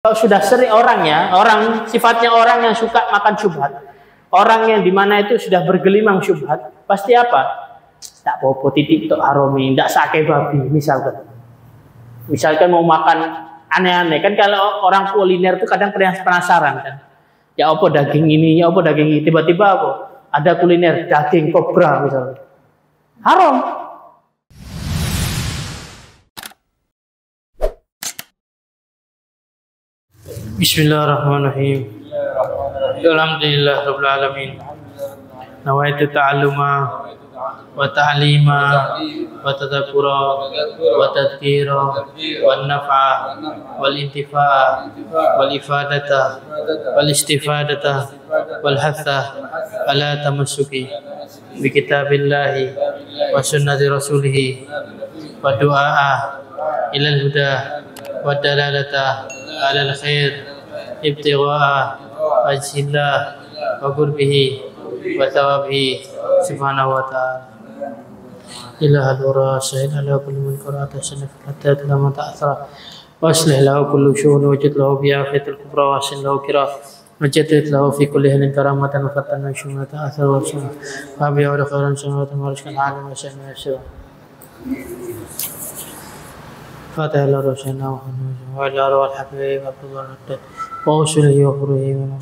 Kalau sudah sering orang sifatnya orang yang suka makan syubhat, orang yang dimana itu sudah bergelimang syubhat, pasti apa? Tak apa-apa titik tok haromi, tak sake babi misalkan mau makan aneh-aneh kan, kalau orang kuliner itu kadang penasaran kan, ya apa daging ini, ya apa daging ini, tiba-tiba apa ada kuliner daging kobra misalnya, haram. Bismillahirrahmanirrahim. Alhamdulillah rabbil alamin. Nawaitu ta'alluma wa ta'lima wa tadhakkura wa tadhkira wa naf'a wal intifa'a wal ifadata wal istifadata wal hatha ala tamassuki bi kitabillahi wa sunnati rasulih wa du'a ilal huda wa dalalata alal khair ibtigha'a wajhillah wa qurbihi wa thawabihi subhanahu wa ta'ala. Ilahal wara sahil ala kulli man qara'ata sanaf hatta lama ta'athara wa aslih lahu kullu syu'un wajid lahu bi afiyatil kubra wa asin lahu kira wajid lahu fi kulli halin karamatan wa fatan wa syu'un ta'athara wa syu'un wa bi wa khairan samawati wa rizqan alim wa sahna yasir. Fatihah la rasulina wa ala wal habib abdullah rabbih wa usulihi wa furuhi wa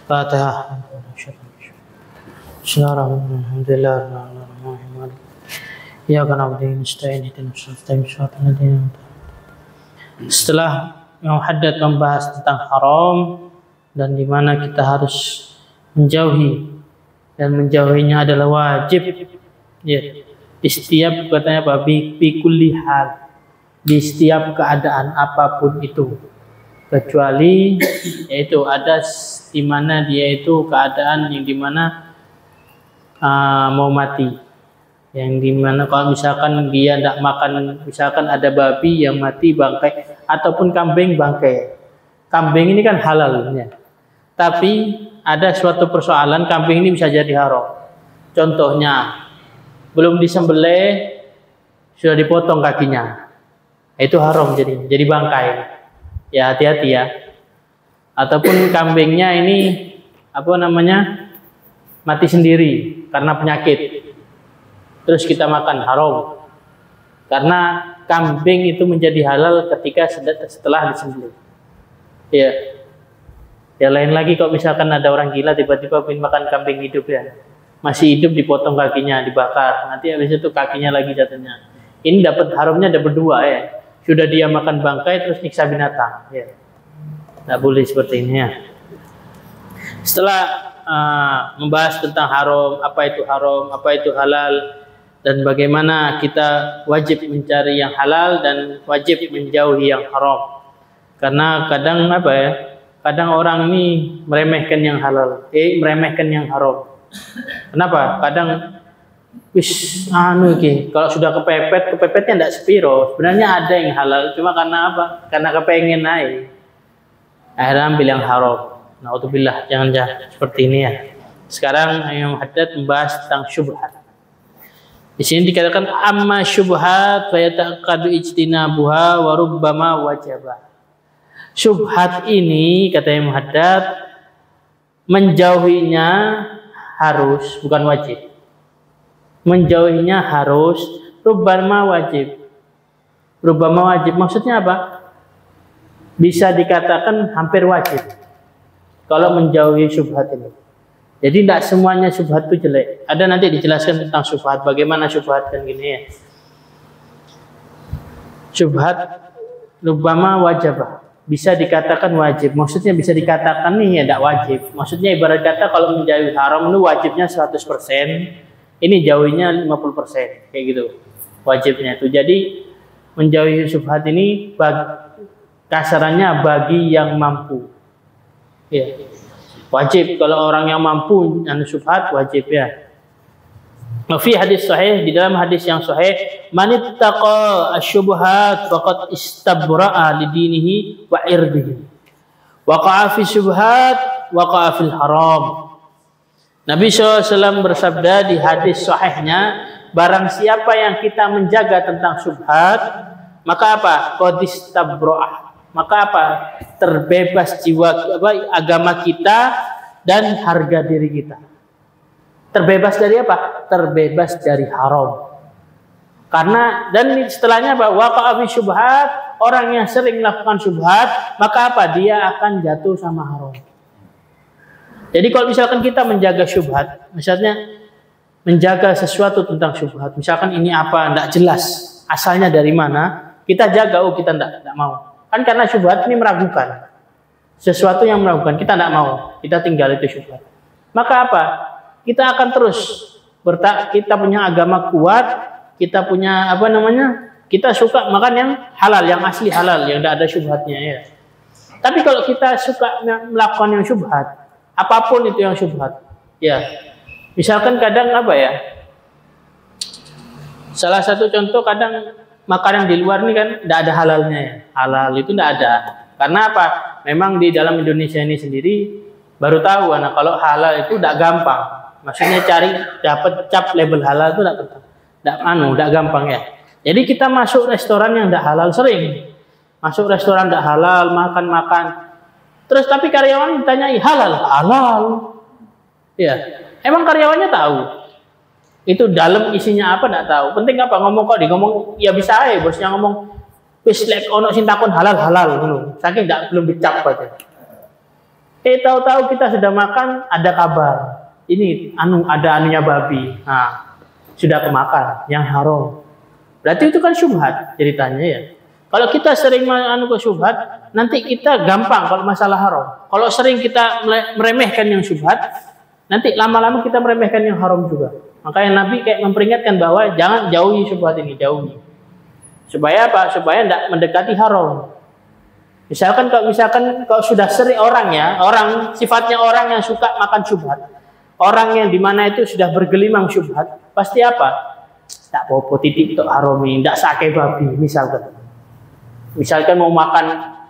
Fatihah. Bismillahirrahmanirrahim. Ya kana abdin nasta'in ihdinas siratal mustaqim. Setelah Imam Haddad membahas tentang haram dan di mana kita harus menjauhi, dan menjauhinya adalah wajib, ya, di setiap katanya babi kulli hal, di setiap keadaan apapun itu, kecuali yaitu ada di mana dia itu keadaan yang dimana mau mati, yang dimana kalau misalkan dia tidak makan, misalkan ada babi yang mati bangkai ataupun kambing bangkai. Kambing ini kan halalnya, tapi ada suatu persoalan, kambing ini bisa jadi haram. Contohnya belum disembelih sudah dipotong kakinya, itu haram, jadi bangkai. Ya hati-hati ya. Ataupun kambingnya ini mati sendiri karena penyakit, terus kita makan, haram. Karena kambing itu menjadi halal ketika setelah disembelih. Ya. Ya lain lagi kalau misalkan ada orang gila tiba-tiba ingin makan kambing hidup, ya. Masih hidup dipotong kakinya, dibakar. Nanti habis itu kakinya lagi jatuhnya. Ini dapat haramnya ada berdua, ya. Sudah dia makan bangkai terus nyiksa binatang, ya. Tidak boleh seperti ini, ya. Setelah membahas tentang haram, apa itu halal, dan bagaimana kita wajib mencari yang halal dan wajib menjauhi yang haram. Karena kadang orang ini meremehkan yang halal, meremehkan yang haram. Kenapa? Kadang kalau sudah kepepetnya tidak sepiro. Sebenarnya ada yang halal, cuma karena apa? Karena kepengen naik, akhirnya ambil yang haram. Na'udzubillah, jangan seperti ini, ya. Sekarang Imam Haddad membahas tentang syubhat. Di sini dikatakan amma syubhat fa yataqadu ijtinabuha wa rubbama wajaba. Syubhat ini kata Imam Haddad menjauhinya harus, bukan wajib. Menjauhinya harus, rubbama wajib. Rubbama wajib maksudnya apa? Bisa dikatakan hampir wajib kalau menjauhi syubhat ini. Jadi tidak semuanya syubhat itu jelek. Ada nanti dijelaskan tentang syubhat, bagaimana syubhat kan gini, ya. Syubhat rubbama wajibah, bisa dikatakan wajib. Maksudnya bisa dikatakan nih ya tidak wajib. Maksudnya ibarat kata kalau menjauhi haram itu wajibnya 100%, ini jauhinya 50%, kayak gitu. Wajibnya itu. Jadi menjauhi syubhat ini kasarannya bagi yang mampu. Ya. Wajib kalau orang yang mampu syubhat wajib, ya. Fi hadis sahih, di dalam hadis yang sahih, man ittaqa asyubhat faqad istabra'a lidinihi wa irdihi. Waqa'a fi syubhat waqa'a fil haram. Nabi SAW bersabda di hadis sahihnya, barang siapa yang kita menjaga tentang syubhat, maka apa? Qad istabra'a. maka apa? Terbebas jiwa agama kita dan harga diri kita. Terbebas dari apa? Terbebas dari haram. Karena dan setelahnya bahwa waqa'a fi syubhat, orang yang sering melakukan syubhat, maka apa? Dia akan jatuh sama haram. Jadi kalau misalkan kita menjaga syubhat, misalnya menjaga sesuatu tentang syubhat, misalkan ini apa, tidak jelas asalnya dari mana, kita jaga, kita tidak mau. Kan karena syubhat ini meragukan. Sesuatu yang meragukan, kita tidak mau, kita tinggal itu syubhat. Maka apa? Kita akan terus kita punya agama kuat, kita punya kita suka makan yang halal, yang asli halal, yang tidak ada syubhatnya ya. Tapi kalau kita suka melakukan yang syubhat, apapun itu yang syubhat, ya. Misalkan kadang salah satu contoh kadang makanan di luar ini kan tidak ada halalnya ya. Halal itu tidak ada. Karena apa? Memang di dalam Indonesia ini sendiri baru tahu kalau halal itu tidak gampang. Maksudnya cari dapat cap label halal itu tidak gampang ya. Jadi kita masuk restoran yang tidak halal sering. Masuk restoran tidak halal, makan. Terus tapi karyawan ditanyai halal. Ya, emang karyawannya tahu itu dalam isinya apa tidak tahu. Penting apa ngomong ngomong ya bisa aja bosnya ngomong wis lek ono sing takon halal ngono. Saking belum dicap aja. Tahu-tahu kita sudah makan ada kabar. Ini ada anunya babi. Nah, sudah kemakan yang haram. Berarti itu kan syubhat ceritanya ya. Kalau kita sering ke syubhat, nanti kita gampang kalau masalah haram. Kalau sering kita meremehkan yang syubhat, nanti lama-lama kita meremehkan yang haram juga. Makanya Nabi kayak memperingatkan bahwa jangan jauhi syubhat ini, jauhi. Supaya apa? Supaya tidak mendekati haram. Misalkan kalau sudah sering sifatnya orang yang suka makan syubhat, orang yang dimana itu sudah bergelimang syubhat, pasti apa? Tak apa-apa titik untuk haram ini, tidak sake babi misalkan mau makan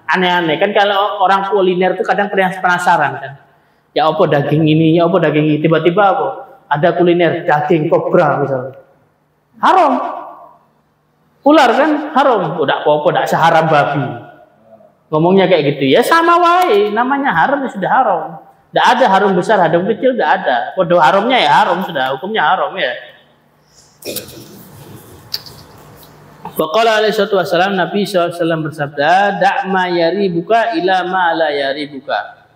aneh-aneh kan, kalau orang kuliner itu kadang penasaran kan, ya apa daging ini, tiba-tiba ada kuliner daging kobra misalnya, haram, ular kan haram, udah apa-apa tidak seharam babi, ngomongnya kayak gitu ya, sama wae, namanya haram ya sudah haram, tidak ada haram besar, haram kecil tidak ada, podo haramnya ya haram sudah, hukumnya haram ya. Waqala alaihi wasallam, Nabi SAW bersabda, "Da'ma yaribuka ila ma la yaribuka."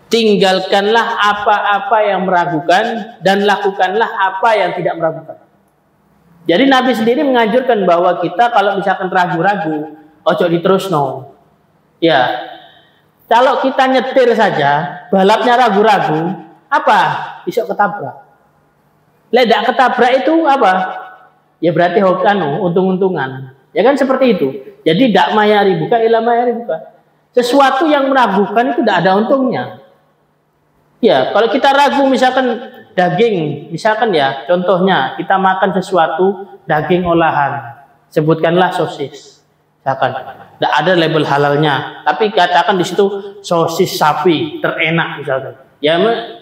Tinggalkanlah apa-apa yang meragukan dan lakukanlah apa yang tidak meragukan. Jadi Nabi sendiri menganjurkan bahwa kita kalau misalkan ragu-ragu, ojo diterusno. Ya. Kalau kita nyetir saja, balapnya ragu-ragu, apa? Bisa ketabrak. Ledak ketabrak itu apa? Ya berarti untung-untungan. Ya kan seperti itu. Jadi dak mayari buka ila mayari buka. Sesuatu yang meragukan itu tidak ada untungnya. Ya, kalau kita ragu misalkan daging, misalkan ya contohnya kita makan sesuatu daging olahan. Sebutkanlah sosis. Misalkan tidak ada label halalnya, tapi katakan di situ sosis sapi terenak misalkan. Ya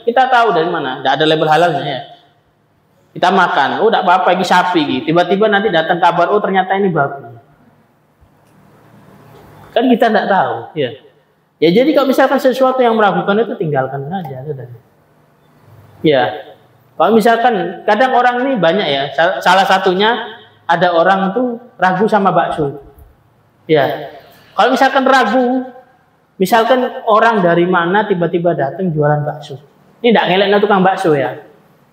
kita tahu dari mana, tidak ada label halalnya ya. Kita makan, tidak apa-apa ini sapi gitu. Tiba-tiba nanti datang kabar, ternyata ini babi. Kan kita tidak tahu, ya. Ya jadi kalau misalkan sesuatu yang meragukan itu tinggalkan saja, sudah. Ya. Kalau misalkan kadang orang ini banyak ya, salah satunya ada orang tuh ragu sama bakso. Ya. Kalau misalkan ragu, misalkan orang dari mana tiba-tiba datang jualan bakso. Ini tidak ngelaknya tukang bakso ya.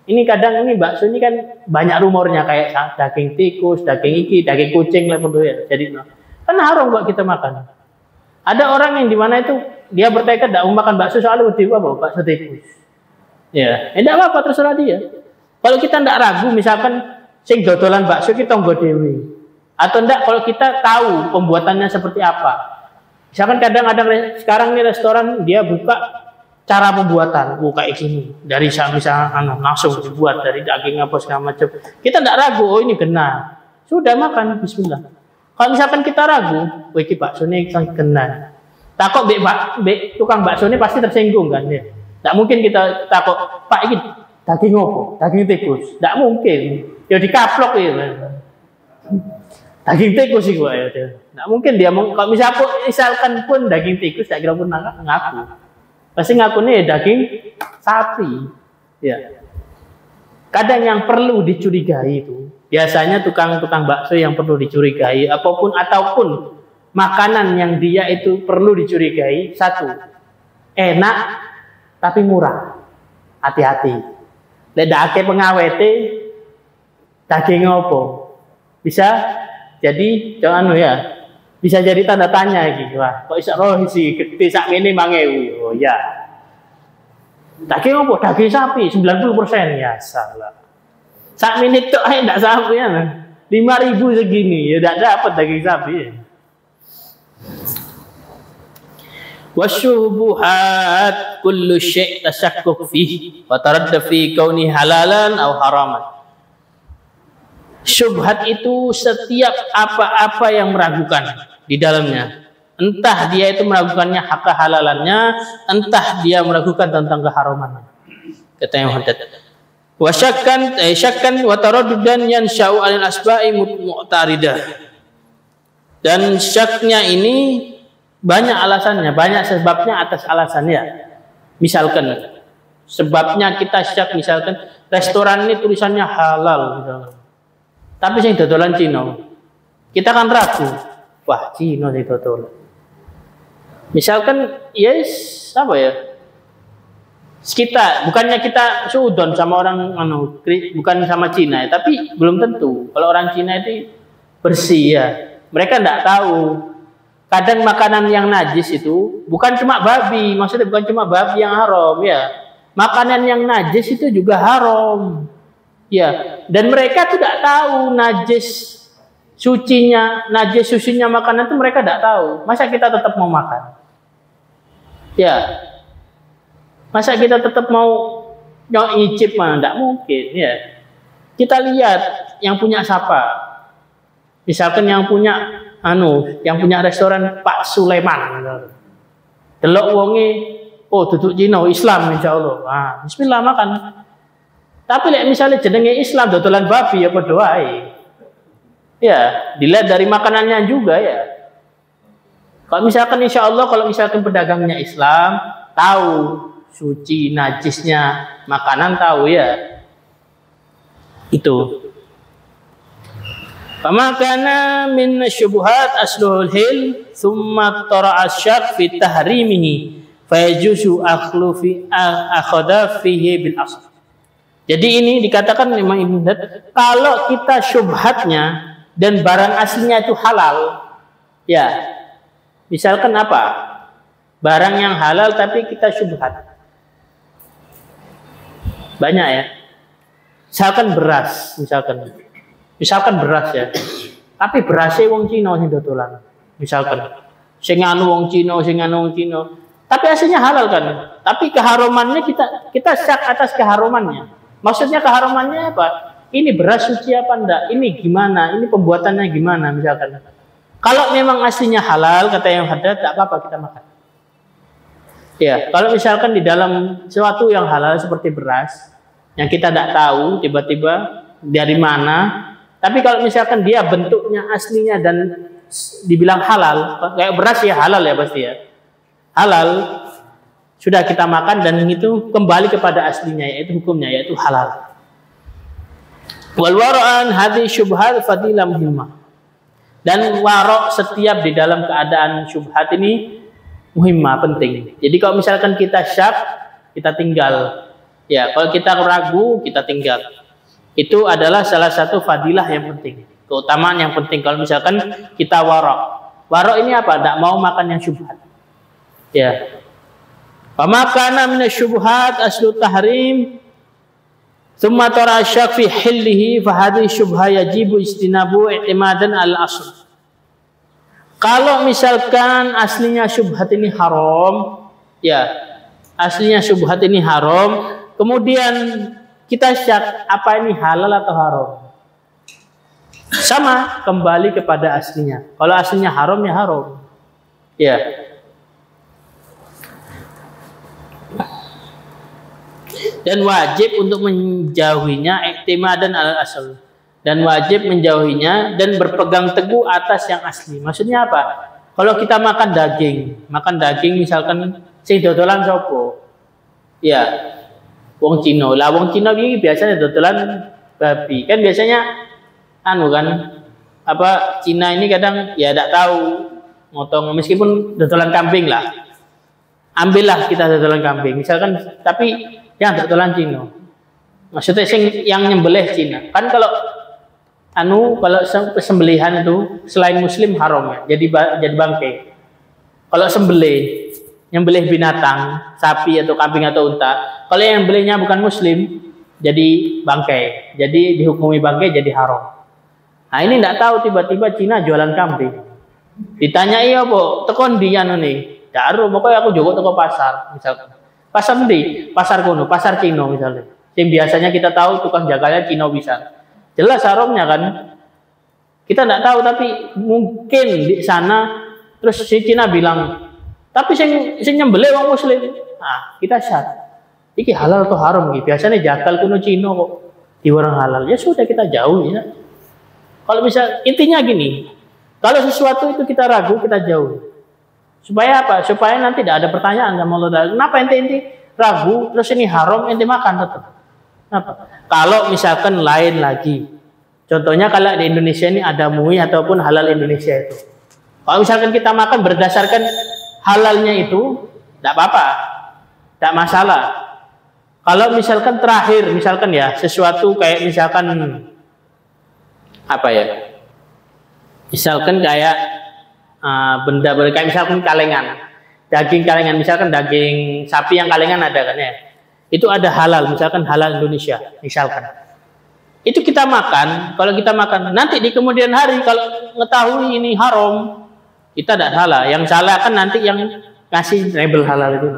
Ini kadang bakso ini kan banyak rumornya kayak daging tikus, daging kucing lah ya. Jadi kan haram buat kita makan. Ada orang yang dimana itu dia bertekad tidak mau makan bakso soalnya bakso tikus. Ya, tidak apa-apa terserah dia. Kalau kita tidak ragu, misalkan sing dodolan bakso kita nggo dewe. Atau tidak kalau kita tahu pembuatannya seperti apa. Misalkan kadang ada sekarang nih restoran dia buka cara pembuatan, kayak gini, dari misalnya langsung dibuat dari daging apa segala macam. Kita tidak ragu, ini kena, sudah makan, Bismillah. Kalau misalkan kita ragu, ini bakso ini kena. Takut tukang bakso ini pasti tersinggung kan ya. Tidak mungkin kita takut, Pak ini daging apa? Daging tikus? Tidak mungkin. Ya dikaplok ya. Daging tikus sih gua ya. Nggak mungkin dia kalau misalkan pun daging tikus, tak kira pun ngaku. Pasti ngaku nih daging sapi. Ya. Kadang yang perlu dicurigai itu biasanya tukang-tukang bakso yang perlu dicurigai ataupun makanan yang dia itu perlu dicurigai. Satu, enak tapi murah. Hati-hati. Ledake pengawete daging opo. Bisa jadi jangan ya. Bisa jadi tanda tanya iki. Wah, kok iso roh isi gede sak ngene 5.000. Oh ya. Daging opo? Daging sapi 90% ya salah. Sak menit tok ae ndak sapi ya. 5.000 segini ya ndak dapat daging sapi. Wasyubuhat kullu syai' tashakkuk fihi wa taradda fi kauni halalan aw haraman. Syubhat itu setiap apa-apa yang meragukan di dalamnya. Entah dia itu meragukannya hak kehalalannya, entah dia meragukan tentang keharamannya. Kata yang hadad. Wa syakkan wa taraddudan yansha'u 'anil asba'i mu'taridah. Dan syaknya ini banyak alasannya, banyak sebabnya atas alasannya. Misalkan sebabnya kita syak, misalkan restoran ini tulisannya halal misalkan. Tapi sing dodolan Cina. Kita kan ragu. Wah, Cina sing dodol. Misalkan yes, apa ya? Bukannya kita suudon sama orang bukan sama Cina, tapi belum tentu. Kalau orang Cina itu bersih ya. Mereka tidak tahu. Kadang makanan yang najis itu bukan cuma babi, maksudnya bukan cuma babi yang haram ya. Makanan yang najis itu juga haram. Ya, dan mereka tidak tahu najis sucinya makanan itu mereka tidak tahu. Masa kita tetap mau makan? Ya. Masa kita tetap mau nyicip mana? Tidak mungkin ya. Kita lihat yang punya siapa. Misalkan yang punya restoran Pak Sulaiman. Delok wonge, oh duduk Cina Islam insyaallah. Ah, bismillah makan. Tapi misalnya jenenge Islam dodolan babi ya padha wae. Ya, dilihat dari makanannya juga ya. Kalau misalkan pedagangnya Islam, tahu suci najisnya makanan tahu ya. Itu. Famakana min syubhat asluhul hil thumma tara'a syak fi tahrimihi fayajuzu akhadha fihi bil asl. Jadi ini dikatakan memang Ibnu Haddad, kalau kita syubhatnya dan barang aslinya itu halal, ya, misalkan apa? Barang yang halal tapi kita syubhat. Banyak ya. Misalkan beras, misalkan beras ya. Tapi berasnya wong Cina sing dodolan. Misalkan sing anu wong Cina. Tapi aslinya halal kan. Tapi keharumannya kita syak atas keharumannya. Maksudnya keharumannya apa? Ini beras suci apa enggak? Ini gimana? Ini pembuatannya gimana misalkan? Kalau memang aslinya halal kata yang Haddad, tak apa-apa kita makan. Ya, kalau misalkan di dalam sesuatu yang halal seperti beras yang kita tidak tahu tiba-tiba dari mana, tapi kalau misalkan dia bentuknya aslinya dan dibilang halal, kayak beras ya halal ya pasti ya. Halal sudah kita makan dan itu kembali kepada aslinya yaitu hukumnya yaitu halal. Wal wara'an hadhi syubhat fadilah muhimmah. Dan warok setiap di dalam keadaan syubhat ini muhimmah penting. Jadi kalau misalkan kita syak, kita tinggal. Ya, kalau kita ragu, kita tinggal. Itu adalah salah satu fadilah yang penting. Keutamaan yang penting kalau misalkan kita warok. Warok ini apa? Tidak mau makan yang syubhat. Ya. Pamakana minasyubhat aslu tahrim thumma tara syak fi hillihi fa hadhihi syubha yajibu istinabu i'timadan al asl. Kalau misalkan aslinya syubhat ini haram, ya. Aslinya syubhat ini haram, kemudian kita syak apa ini halal atau haram? Sama, kembali kepada aslinya. Kalau aslinya haram ya haram. Ya. Dan wajib untuk menjauhinya i'timadan al asal. dan wajib menjauhinya dan berpegang teguh atas yang asli. Maksudnya apa? Kalau kita makan daging misalkan sing dodolan sopo? Ya, wong Cina. Lah wong Cina iki biasanya dodolan babi. Kan biasanya anu kan apa Cina ini kadang ya tidak tahu motong meskipun dodolan kambing lah. Ambillah kita dodolan kambing misalkan tapi yang dodolan Cina. Maksudnya yang nyembelih Cina. Kan kalau kalau sembelihan itu selain muslim haram ya, jadi bangkai. Kalau nyembelih binatang, sapi atau kambing atau unta, kalau yang nyembelihnya bukan muslim, jadi bangkai. Jadi dihukumi bangkai jadi haram. Nah, ini enggak tahu tiba-tiba Cina jualan kambing. Ditanya iya, "Po, tekon di anu nih?" "Daru, pokoknya aku jogo teko pasar." Misalkan. Pasar ndi? Pasar kono, pasar Cina misalnya. Yang biasanya kita tahu tukang jaganya Cina bisa. Jelas haramnya kan. Kita tidak tahu tapi mungkin di sana terus si Cina bilang, tapi sing nyembelih wong muslim. Nah, kita syar. Iki halal atau haram gitu. Biasanya jakal kuno Cina kok di orang halal. Ya sudah kita jauh ya. Kalau bisa intinya gini. Kalau sesuatu itu kita ragu, kita jauh. Supaya apa? Supaya nanti tidak ada pertanyaan sama Allah. Kenapa ente ragu terus ini haram ente makan tetap? Kenapa? Kalau misalkan lain lagi, contohnya kalau di Indonesia ini ada MUI ataupun halal Indonesia itu. Kalau misalkan kita makan berdasarkan halalnya itu, tidak apa-apa, tidak masalah. Kalau misalkan terakhir, misalkan ya sesuatu kayak misalkan apa ya? Misalkan kayak benda kayak misalkan kalengan, daging kalengan, misalkan daging sapi yang kalengan ada kan ya? Itu ada halal, misalkan halal Indonesia, misalkan. Itu kita makan, kalau kita makan, nanti di kemudian hari kalau mengetahui ini haram, kita tidak salah. Yang salah kan nanti yang ngasih label halal itu.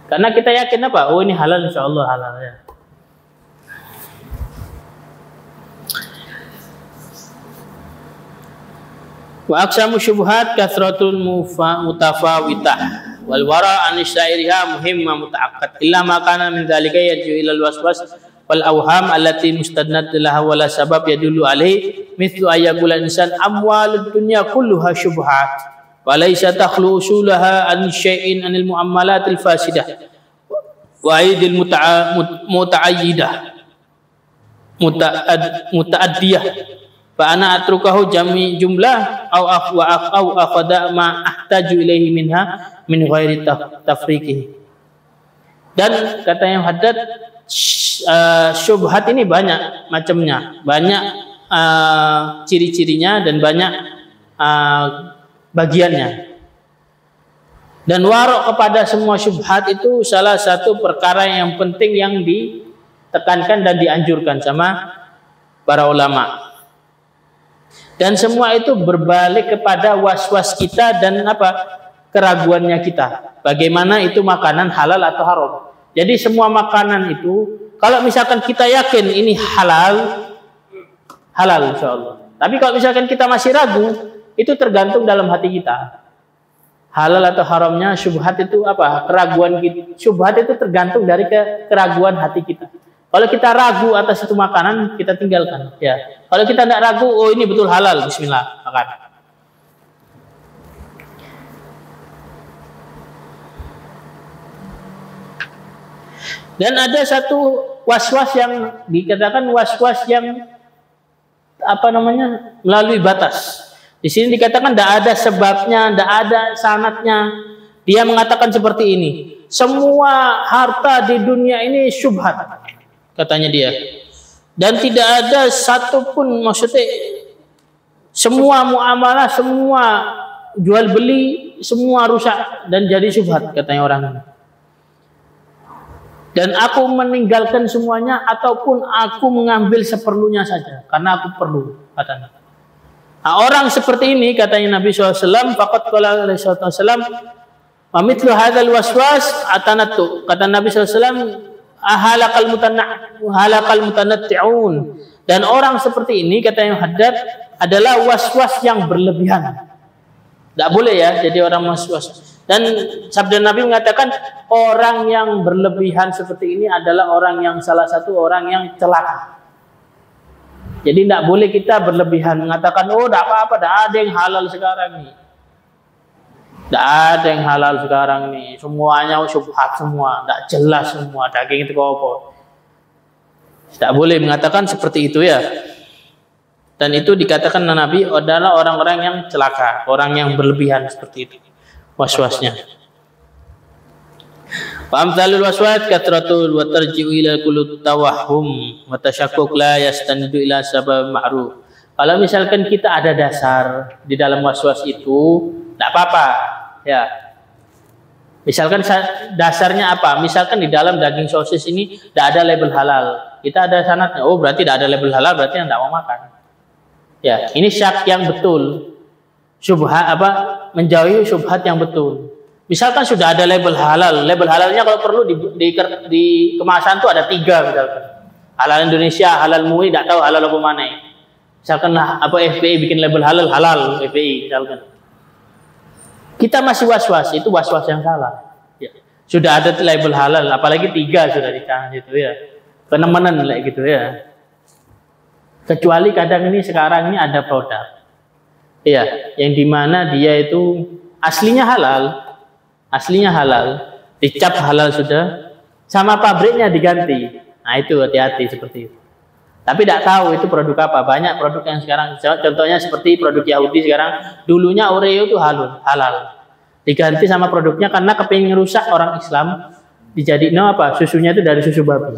Karena kita yakin apa? Oh ini halal, insya Allah halal ya. Wa aqsamu syubhat kathratul mutafawitah. Wal wara an syairiha muhimma mutaakkad illa ma kana min dzalika yarju ila al waswas wal awham allati mustadnat laha wala sabab yadullu alaihi mithlu ayyakul insan amwalud dunya kulluha syubhat wa laysa takhlu usulaha an syai'in anil muamalatil fasidah wa aidil muta'ayyidah muta'addiyah fa ana atrukahu jami jumlah au akhada ma ahtaju ilaihi minha min ghairi tafriqih. Dan kata yang Haddad, syubhat ini banyak macamnya, banyak ciri-cirinya dan banyak bagiannya. Dan warok kepada semua syubhat itu salah satu perkara yang penting yang ditekankan dan dianjurkan sama para ulama. Dan semua itu berbalik kepada was-was kita dan apa? Keraguannya kita. Bagaimana itu makanan halal atau haram. Jadi semua makanan itu kalau misalkan kita yakin ini halal insya Allah. Tapi kalau misalkan kita masih ragu, itu tergantung dalam hati kita. Halal atau haramnya syubhat itu apa? Keraguan kita. Syubhat itu tergantung dari keraguan hati kita. Kalau kita ragu atas itu makanan, kita tinggalkan. Ya. Kalau kita tidak ragu, oh ini betul halal, bismillah, makan. Dan ada satu was-was yang dikatakan was-was yang melalui batas. Di sini dikatakan tidak ada sebabnya, tidak ada sanadnya. Dia mengatakan seperti ini. Semua harta di dunia ini syubhat, katanya dia. Dan tidak ada satupun, maksudnya semua muamalah, semua jual beli, semua rusak dan jadi syubhat, katanya orang ini. Dan aku meninggalkan semuanya ataupun aku mengambil seperlunya saja karena aku perlu, katanya. Nah, orang seperti ini, katanya Nabi SAW, faqad qala alaihi wasallam, wa mithlu hadzal waswas atanattu, kata Nabi SAW, halakal mutanatti'un. Dan orang seperti ini, kata yang Haddad, adalah was-was yang berlebihan. Tidak boleh ya jadi orang was-was. Dan sabda Nabi mengatakan orang yang berlebihan seperti ini adalah orang yang salah satu orang yang celaka. Jadi tidak boleh kita berlebihan mengatakan, oh tidak apa-apa, tidak ada yang halal sekarang nih. Tidak ada yang halal sekarang nih. Semuanya syubhat semua, tidak jelas semua, daging itu apa. Tidak boleh mengatakan seperti itu ya. Dan itu dikatakan Nabi adalah orang-orang yang celaka, orang yang berlebihan seperti itu waswasnya. Fa'amthalul waswas kathratul wa tarji'u ila kulli tawahhum wa tashakkuk la yastanidu ila sabab ma'ruf. Kalau misalkan kita ada dasar di dalam waswas itu, tidak apa-apa ya. Misalkan dasarnya apa? Misalkan di dalam daging sosis ini tidak ada label halal. Kita ada sanadnya. Oh, berarti tidak ada label halal, berarti yang tidak mau makan. Ya, ini syak yang betul. Syubhat apa? Menjauhi syubhat yang betul. Misalkan sudah ada label halal. Label halalnya kalau perlu di kemasan tuh ada 3 misalkan. Halal Indonesia, halal MUI, tidak tahu halal apa mana. Misalkan apa FPI bikin label halal, halal FPI misalkan. Kita masih was-was, itu was-was yang salah. Ya. Sudah ada label halal, apalagi 3 sudah di tangan itu ya. Penemenan like gitu ya. Kecuali kadang ini sekarang ini ada produk. Ya, yang dimana dia itu aslinya halal. Aslinya halal, dicap halal sudah, sama pabriknya diganti. Nah itu hati-hati seperti itu. Tapi tidak tahu itu produk apa. Banyak produk yang sekarang, contohnya seperti produk Yahudi sekarang, dulunya Oreo itu halal. Diganti sama produknya karena kepingin rusak orang Islam, dijadiin apa? Susunya itu dari susu babi.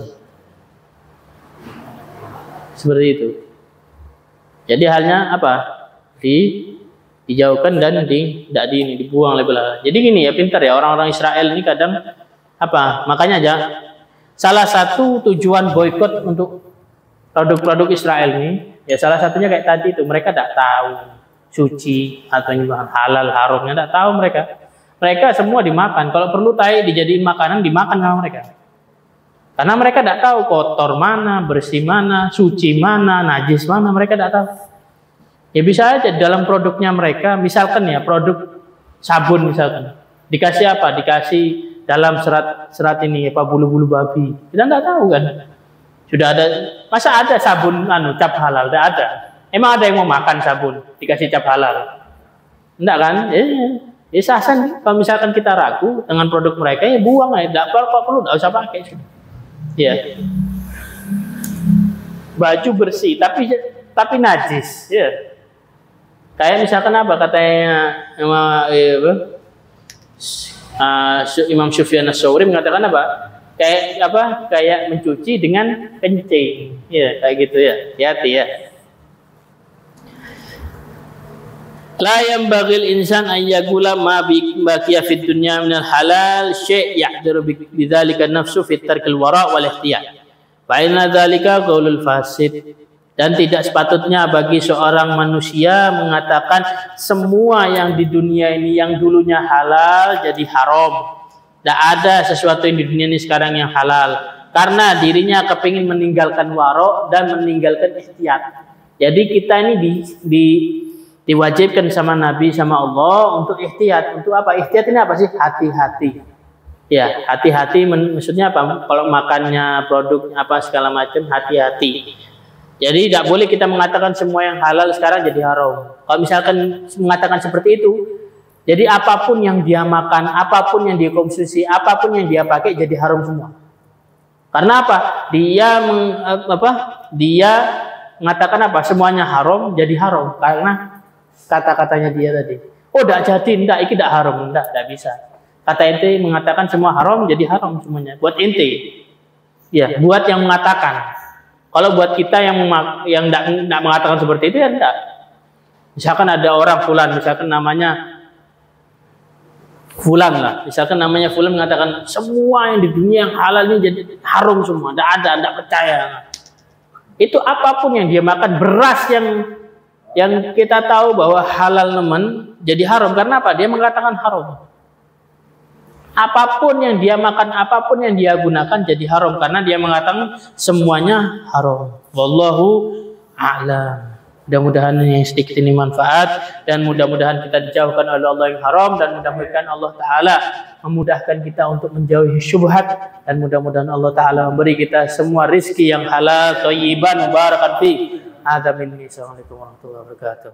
Seperti itu. Jadi halnya apa? Dijauhkan dan dibuang label halal. Jadi gini ya, pintar ya orang-orang Israel ini kadang apa? Makanya aja salah satu tujuan boikot untuk produk-produk Israel ini ya salah satunya kayak tadi itu, mereka tidak tahu suci atau halal haramnya, tidak tahu mereka. Mereka semua dimakan. Kalau perlu tai dijadiin makanan, dimakan sama mereka. Karena mereka tidak tahu kotor mana, bersih mana, suci mana, najis mana, mereka tidak tahu. Ya bisa aja dalam produknya mereka, misalkan ya produk sabun misalkan, dikasih apa? Dikasih dalam serat ini apa bulu-bulu babi. Kita nggak tahu kan. Sudah ada, masa ada sabun cap halal? Tidak ada. Emang ada yang mau makan sabun dikasih cap halal? Enggak kan? Ya sasan. Kalau misalkan kita ragu dengan produk mereka, ya buang aja. Tidak perlu, tidak usah pakai. Ya. Baju bersih, tapi najis. Ya. Kayak misalkan apa katanya Imam Sufyan Ats-Tsauri mengatakan apa? Kayak mencuci dengan kencing. Ya, kayak gitu ya. Hati-hati ya. La yanbaghil insan an yaqula ma baqiya fid dunya minal halal syai' ya'diru bidzalika nafsu fit tarkil wara' wal ihtiyat. Fa inna dzalika qaulul fasid. Dan tidak sepatutnya bagi seorang manusia mengatakan semua yang di dunia ini yang dulunya halal jadi haram. Tidak ada sesuatu yang di dunia ini sekarang yang halal. Karena dirinya kepingin meninggalkan waro dan meninggalkan ihtiyat. Jadi kita ini diwajibkan sama Nabi sama Allah untuk ihtiyat. Untuk apa? Ihtiyat ini apa sih? Hati-hati. Ya, hati-hati maksudnya apa? Kalau makannya produk apa segala macam, hati-hati. Jadi tidak boleh kita mengatakan semua yang halal sekarang jadi haram. Kalau misalkan mengatakan seperti itu, jadi apapun yang dia makan, apapun yang dia konsumsi, apapun yang dia pakai jadi haram semua. Karena apa? Dia mengatakan apa? Semuanya haram jadi haram karena kata-katanya dia tadi. Oh, tidak jadi, ini tidak haram, tidak bisa. Kata ente mengatakan semua haram jadi haram semuanya. Buat ente, ya, buat yang mengatakan. Kalau buat kita yang tidak mengatakan seperti itu ya tidak. Misalkan ada orang fulan, misalkan namanya fulan lah, misalkan namanya fulan mengatakan semua yang di dunia yang halal ini jadi haram semua, tidak percaya. Itu apapun yang dia makan, beras yang kita tahu bahwa halal nemen jadi haram karena apa? Dia mengatakan haram. Apapun yang dia makan, apapun yang dia gunakan jadi haram karena dia mengatakan semuanya haram. Wallahu a'lam. Mudah-mudahan yang sedikit ini manfaat dan mudah-mudahan kita dijauhkan oleh Allah yang haram dan mudah-mudahan Allah Ta'ala memudahkan kita untuk menjauhi syubhat dan mudah-mudahan Allah Ta'ala memberi kita semua rizki yang halal, thayyiban, mubarakan fi. Ada minni. Assalamualaikum warahmatullahi wabarakatuh.